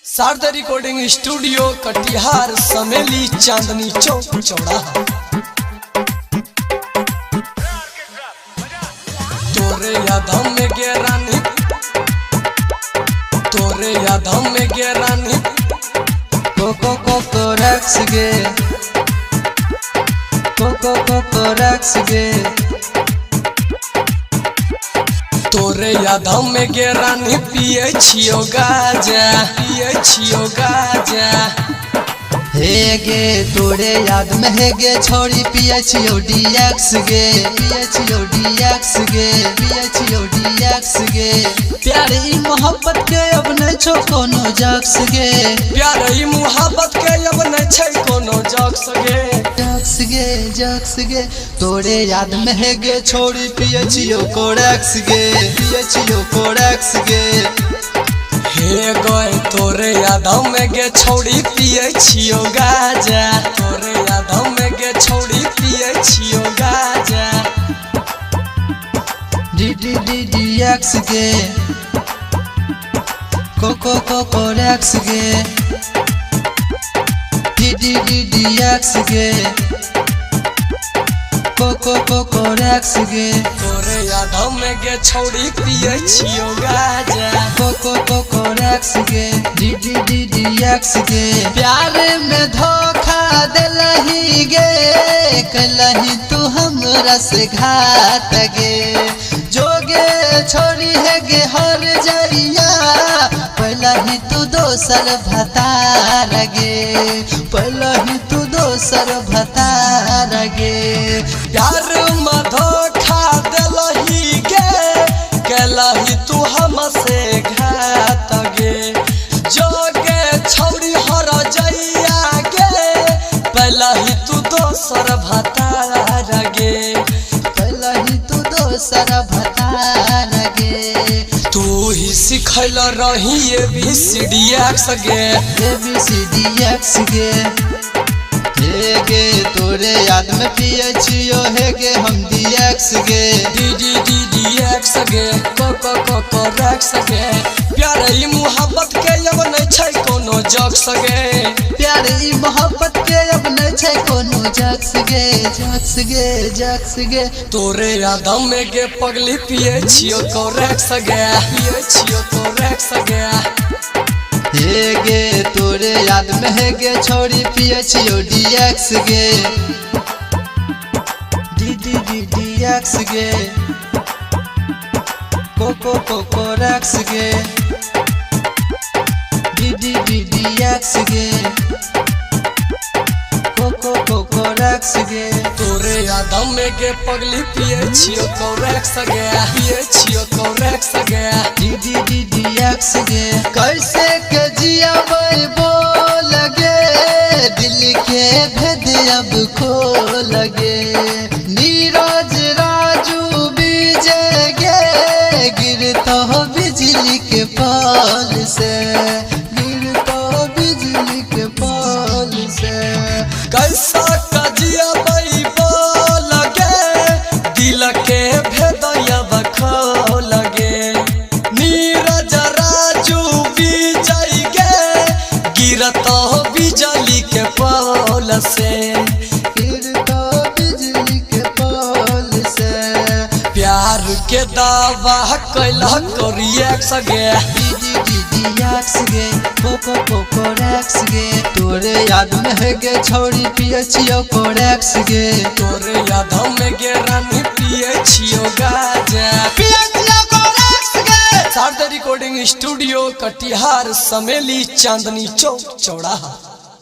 Sharda recording studio Katihar Sameli Chandni Chowk चौराहा। तोरे यादों में गे रानी, तोरे यादों में गे रानी, कोको रक्स गे, कोको रक्स गे। तोरे यादों में गे रानी पिए छियो गाजा, पिए छियो गाजा। हे गे तोरे याद में हे गे छोड़ी पिए छियो डीएक्स गे, पिए छियो डीएक्स गे, पिए छियो डीएक्स गे। प्यार ई मोहब्बत के अब नहीं छो कोनो जक्स गे, प्यार ई मोहब्बत के अब नहीं छै कोनो जक्स गे, जक्स गे जक्स गे। तोरे याद में हे गे छोड़ी पिए छियो कोरेक्स गे, पिए छियो कोरेक्स गे। हे गए तोरे यादों में गे छोड़ी पिए छियो गाजा, तोरे यादों में गे छोड़ी पिए छियो गाजा। डीएक्स गे, कोको रक्स गे, डीएक्स गे, कोको रक्स गे। तोरे यादों में गे छोड़ी पिए छियो गाजा, कोको रक्स गे, डीएक्स गे। प्यार में धोखा दिलही गे, कलही तू हमरा से घात गे। जोगे छोड़ी है गे हर जरिया, पहला ही तू दोसर भतार गे, पहला ही तू दोसर भतार गे। प्यार में धोखा दिलही गे, कलही तू हमसे घात गे। जोगे छोड़ी हर जइया गे, पहला ही तू दोसर भतार गे, पहला ही तू दोसर भतार गे। तू ही सिखल रही ABCDX गे, ABCDX गे। हे गे तोरे याद में पिए छियो हे गे हम DX गे, DDDX गे, कोको रक्स गे। प्यार ई मोहब्बत के अब नहीं छै कोनो जक्स गे, प्यार ई मोहब्बत के अब नहीं छै कोनो जक्स गे, जक्स गे जक्स गे। तोरे यादों में गे पगली पिए छियो कोरेक्स गे, पिए छियो कोरेक्स गे। हे गे तोरे याद में हे गे छोड़ी पिए छियो DX गे, DDDX गे, कोको रक्स गे, DDDX गे, कोको रक्स गे। तोरे यादों में गे पगली पिए छियो कोरेक्स गे, पिए छियो कोरेक्स गे, DDDX गे। कैसे के जिया बोल गे, दिल के भेद अब खोल गे। नीरज राजू बीजे गे, गिरता हो बिजली के पाल से, गिरता हो बिजली के पाल से। कैसा कजिया बई बोल गे, दिल के भेदया बखोल गे। नीरज राजू बीजई गे, गिरत हो बिजली के पाल से, गिरता बिजली के पाल से। प्यार के दावा कैला कोरियक्स गे, DDDX गे, कोको रक्स गे। तोरे याद में है गे छोड़ी पिए छियो कोरेक्स गे, तोरे यादों में गे रानी पिए छियो गाजा, पिए छियो कोरेक्स गे। शारदा रिकॉर्डिंग स्टूडियो कटिहार समेली चांदनी चौक चौराहा।